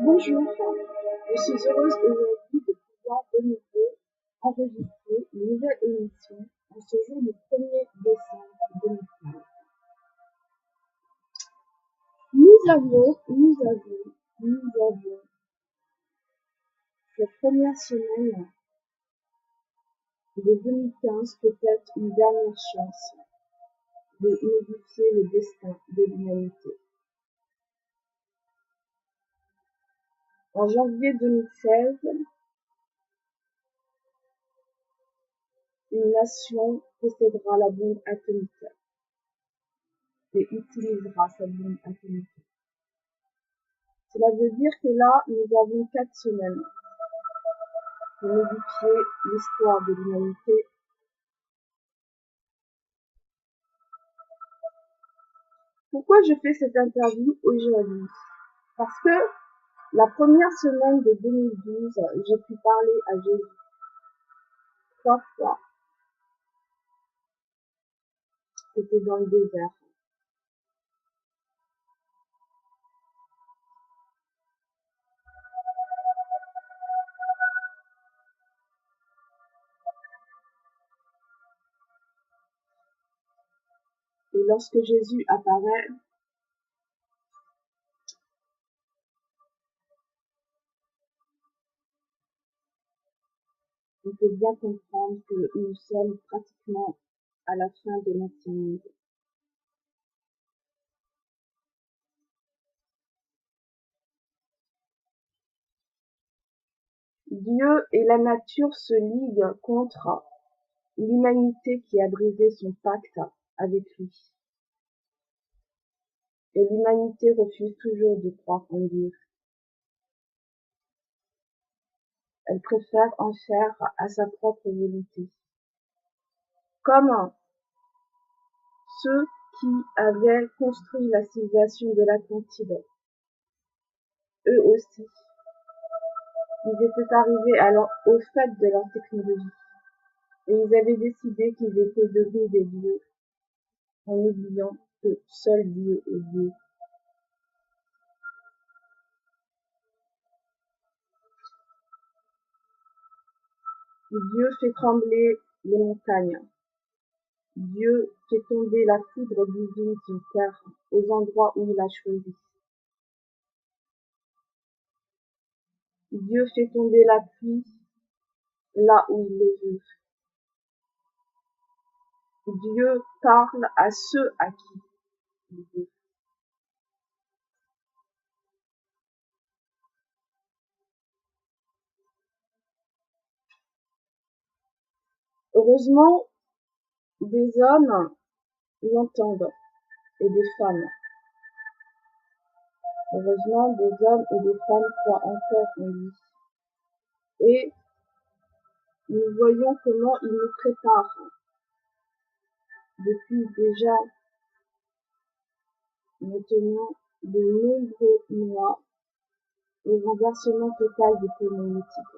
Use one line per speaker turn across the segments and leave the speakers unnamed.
Bonjour, je suis heureuse aujourd'hui de pouvoir de nouveau enregistrer une nouvelle émission en ce jour du 1er décembre 2015. Nous avons cette première semaine de 2015 peut-être une dernière chance de modifier le destin de l'humanité. En janvier 2016, une nation possédera la bombe atomique et utilisera cette bombe atomique. Cela veut dire que là, nous avons 4 semaines pour modifier l'histoire de l'humanité. Pourquoi je fais cette interview aujourd'hui? Parce que la première semaine de 2012, j'ai pu parler à Jésus 3 fois. C'était dans le désert. Et lorsque Jésus apparaît, on peut bien comprendre que nous sommes pratiquement à la fin de notre monde. Dieu et la nature se liguent contre l'humanité qui a brisé son pacte avec lui. Et l'humanité refuse toujours de croire en Dieu. Elle préfère en faire à sa propre volonté. Comme ceux qui avaient construit la civilisation de l'Atlantide. Eux aussi, ils étaient arrivés au fait de leur technologie. Et ils avaient décidé qu'ils étaient devenus des dieux, en oubliant que seul Dieu est Dieu. Dieu fait trembler les montagnes. Dieu fait tomber la foudre divine sur terre aux endroits où il a choisi. Dieu fait tomber la pluie là où il le veut. Dieu parle à ceux à qui il veut. Heureusement, des hommes l'entendent et des femmes. Heureusement, des hommes et des femmes croient encore en lui. Et nous voyons comment il nous prépare depuis déjà maintenant de nombreux mois au renversement total des pôles magnétiques.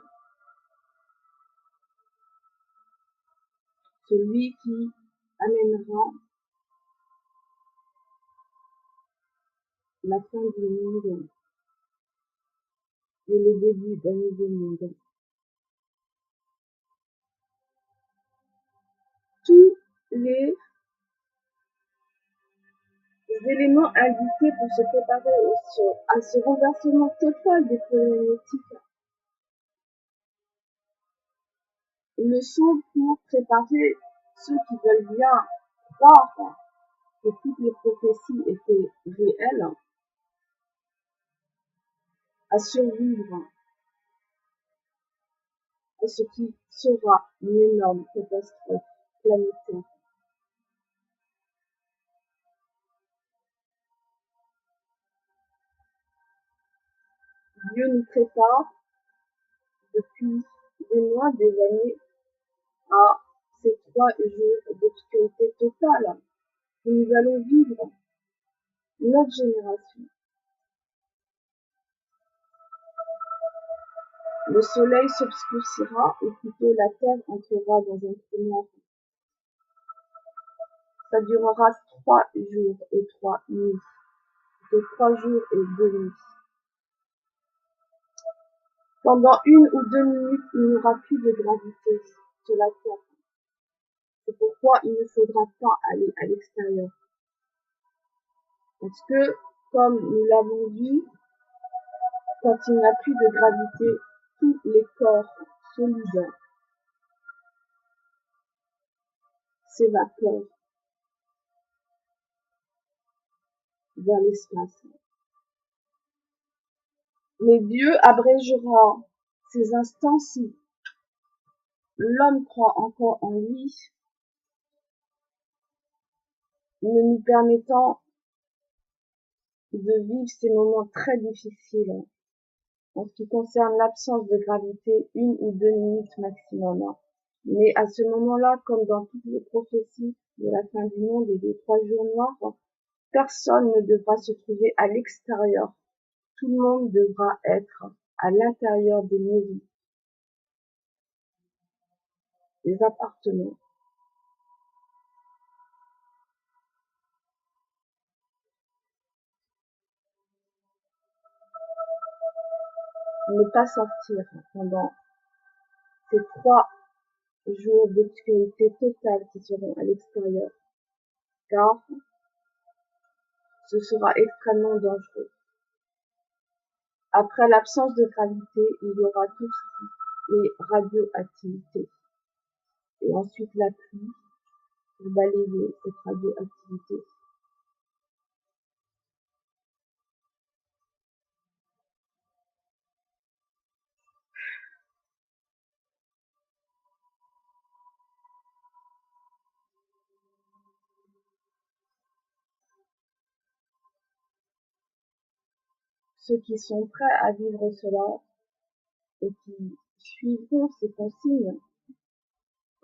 Celui qui amènera la fin du monde et le début d'un nouveau monde. Tous les éléments indiqués pour se préparer à ce renversement total des pôles magnétiques le sont pour préparer ceux qui veulent bien croire que toutes les prophéties étaient réelles à survivre à ce qui sera une énorme catastrophe planétaire. Dieu nous prépare depuis des mois, des années à ces 3 jours d'obscurité totale que nous allons vivre, notre génération. Le soleil s'obscurcira, ou plutôt la terre entrera dans un trou noir. Ça durera 3 jours et 3 nuits, de 3 jours et 2 nuits. Pendant 1 ou 2 minutes, il n'y aura plus de gravité sur la Terre. C'est pourquoi il ne faudra pas aller à l'extérieur. Parce que, comme nous l'avons vu, quand il n'y a plus de gravité, tous les corps solides s'évaporent vers l'espace. Mais Dieu abrégera ces instants si l'homme croit encore en lui, ne nous permettant de vivre ces moments très difficiles en ce qui concerne l'absence de gravité, 1 ou 2 minutes maximum. Mais à ce moment-là, comme dans toutes les prophéties de la fin du monde et des 3 jours noirs, personne ne devra se trouver à l'extérieur. Tout le monde devra être à l'intérieur des maisons, des appartements. Ne pas sortir pendant ces 3 jours d'obscurité totale qui seront à l'extérieur, car ce sera extrêmement dangereux. Après l'absence de gravité, il y aura tout ce qui est radioactivité. Et ensuite la pluie pour balayer cette radioactivité. Ceux qui sont prêts à vivre cela et qui suivront ces consignes,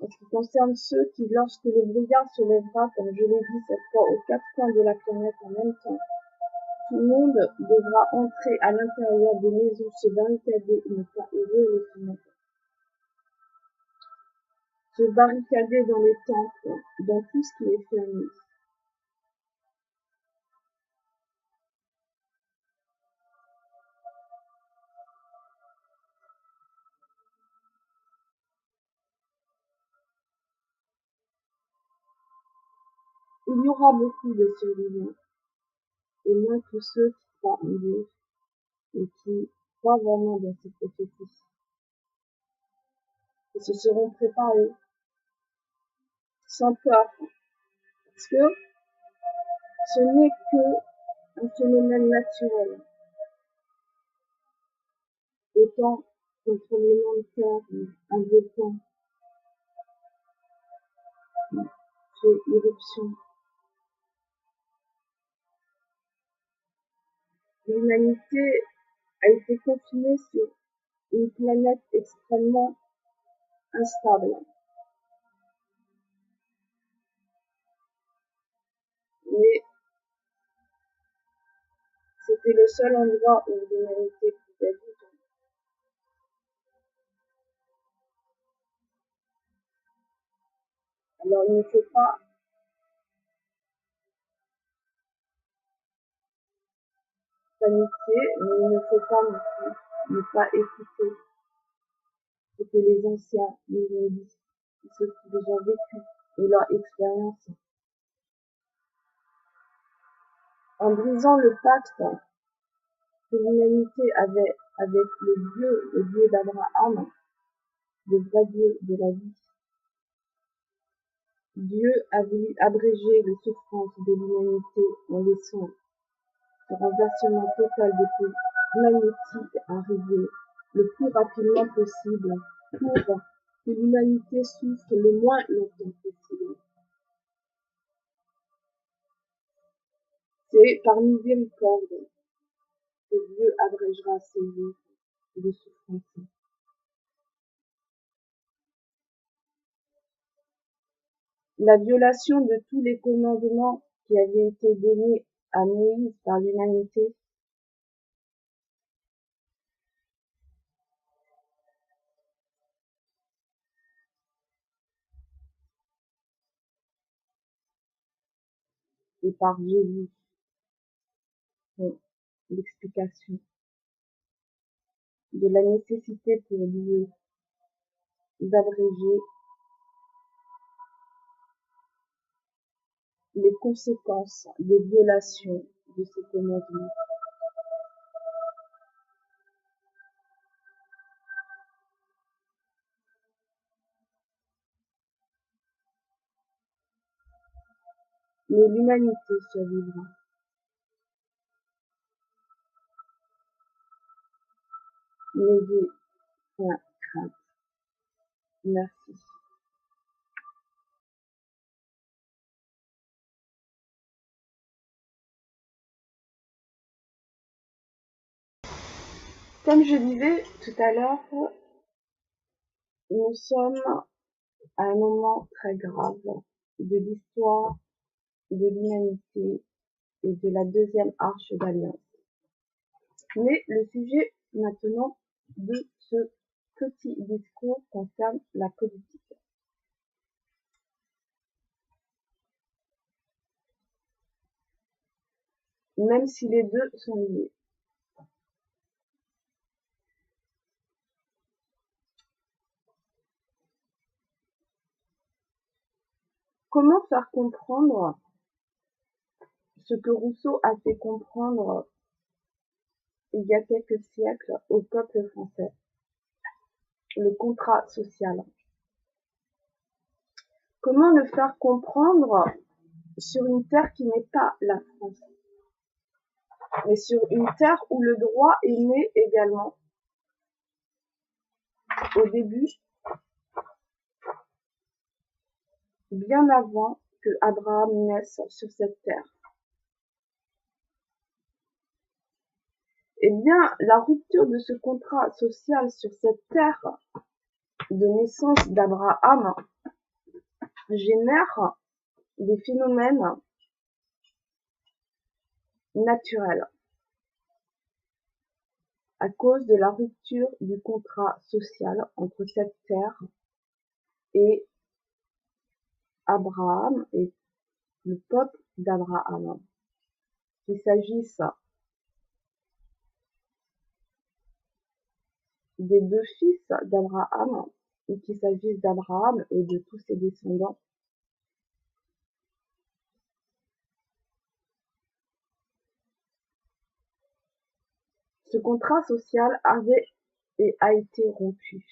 en ce qui concerne ceux qui, lorsque le brouillard se lèvera, comme je l'ai dit cette fois, aux 4 coins de la planète en même temps, tout le monde devra entrer à l'intérieur des maisons, se barricader et ne pas ouvrir les fenêtres. Se barricader dans les temples, dans tout ce qui est fermé. Il y aura beaucoup de survivants, et moins que ceux qui croient en Dieu et qui croient vraiment dans cette prophétie. Ils se seront préparés sans peur, parce que ce n'est qu'un phénomène naturel, autant qu'un tremblement de terre, un volcan fait irruption. L'humanité a été confinée sur une planète extrêmement instable, mais c'était le seul endroit où l'humanité pouvait vivre. Alors il ne faut pas paniquer, mais il ne faut pas non plus ne pas écouter ce que les anciens nous ont dit, ce qu'ils ont vécu et leur expérience. En brisant le pacte que l'humanité avait avec le Dieu d'Abraham, le vrai Dieu de la vie, Dieu a voulu abréger les souffrances de l'humanité en laissant ce renversement total des pôles magnétiques arriver le plus rapidement possible pour que l'humanité souffre le moins longtemps possible. C'est par miséricorde que Dieu abrégera ces jours de souffrance. La violation de tous les commandements qui avaient été donnés à Moïse par l'humanité et par Jésus sont l'explication de la nécessité pour Dieu d'abréger les conséquences des violations de ces commandements. Mais l'humanité survivra. N'ayez point crainte. Merci. Comme je disais tout à l'heure, nous sommes à un moment très grave de l'histoire de l'humanité et de la deuxième arche d'alliance. Mais le sujet maintenant de ce petit discours concerne la politique. Même si les deux sont liés. Comment faire comprendre ce que Rousseau a fait comprendre il y a quelques siècles au peuple français, le contrat social? Comment le faire comprendre sur une terre qui n'est pas la France, mais sur une terre où le droit est né également au début, bien avant que Abraham naisse sur cette terre? Eh bien, la rupture de ce contrat social sur cette terre de naissance d'Abraham génère des phénomènes naturels à cause de la rupture du contrat social entre cette terre et Abraham et le peuple d'Abraham. Qu'il s'agisse des deux fils d'Abraham ou qu'il s'agisse d'Abraham et de tous ses descendants. Ce contrat social avait et a été rompu.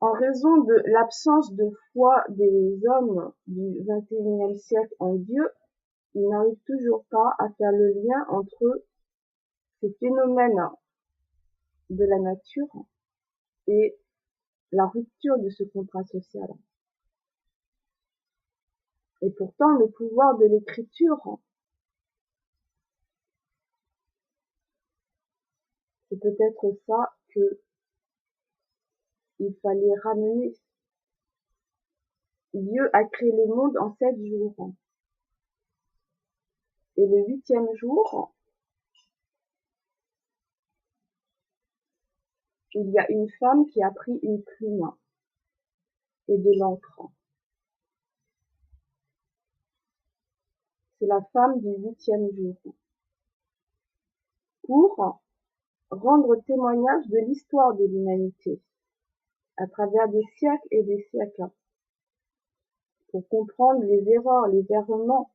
En raison de l'absence de foi des hommes du XXIe siècle en Dieu, ils n'arrivent toujours pas à faire le lien entre ces phénomènes de la nature et la rupture de ce contrat social. Et pourtant, le pouvoir de l'écriture, c'est peut-être ça que il fallait ramener. Dieu a créé le monde en 7 jours. Et le 8e jour, il y a une femme qui a pris une plume et de l'encre. C'est la femme du 8e jour. Pour rendre témoignage de l'histoire de l'humanité à travers des siècles et des siècles. Pour comprendre les erreurs, les errements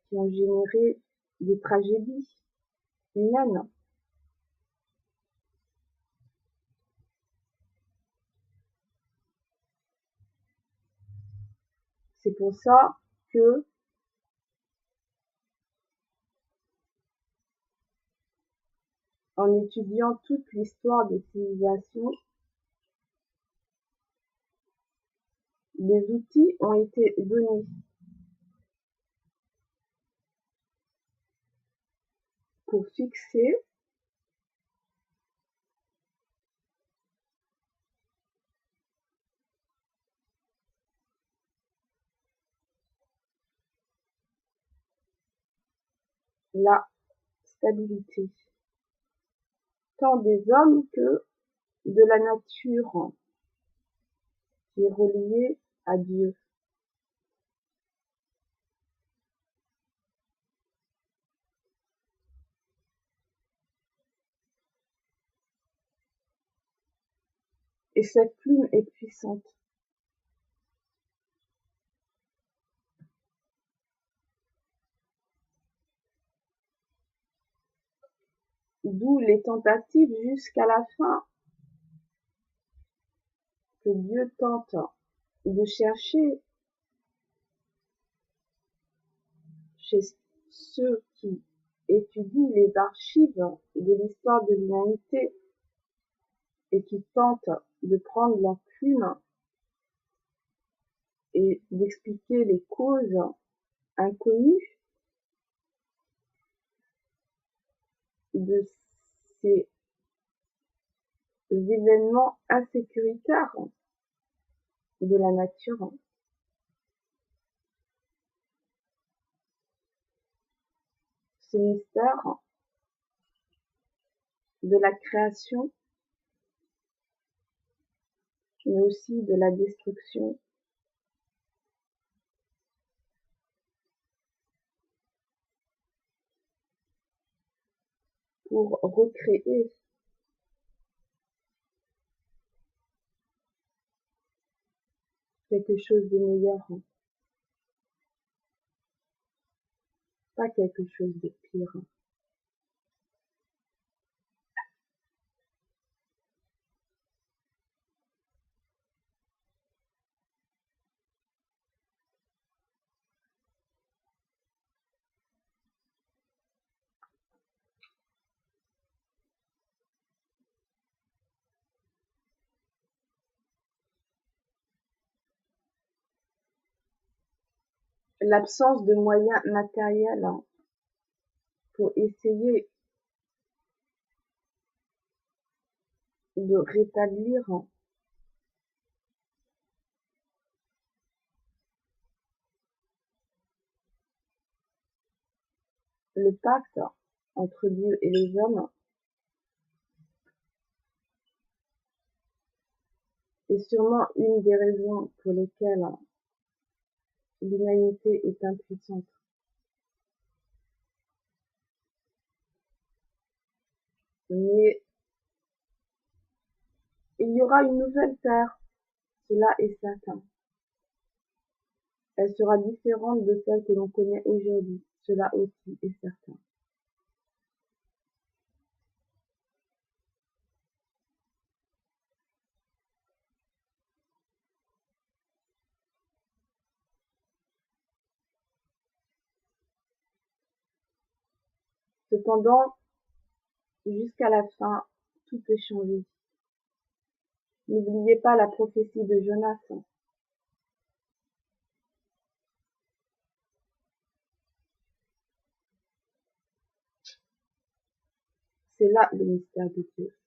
qui ont généré des tragédies humaines. C'est pour ça que en étudiant toute l'histoire des civilisations, des outils ont été donnés pour fixer la stabilité, tant des hommes que de la nature qui est reliée à Dieu. et cette plume est puissante. D'où les tentatives jusqu'à la fin que Dieu tente de chercher chez ceux qui étudient les archives de l'histoire de l'humanité et qui tentent de prendre leur plume et d'expliquer les causes inconnues de ces événements insécuritaires de la nature. Ce mystère de la création, mais aussi de la destruction, pour recréer quelque chose de meilleur, pas quelque chose de pire. L'absence de moyens matériels pour essayer de rétablir le pacte entre Dieu et les hommes est sûrement une des raisons pour lesquelles l'humanité est impuissante. Mais il y aura une nouvelle terre, cela est certain. Elle sera différente de celle que l'on connaît aujourd'hui, cela aussi est certain. Cependant, jusqu'à la fin, tout peut changer. N'oubliez pas la prophétie de Jonas. C'est là le mystère de Dieu.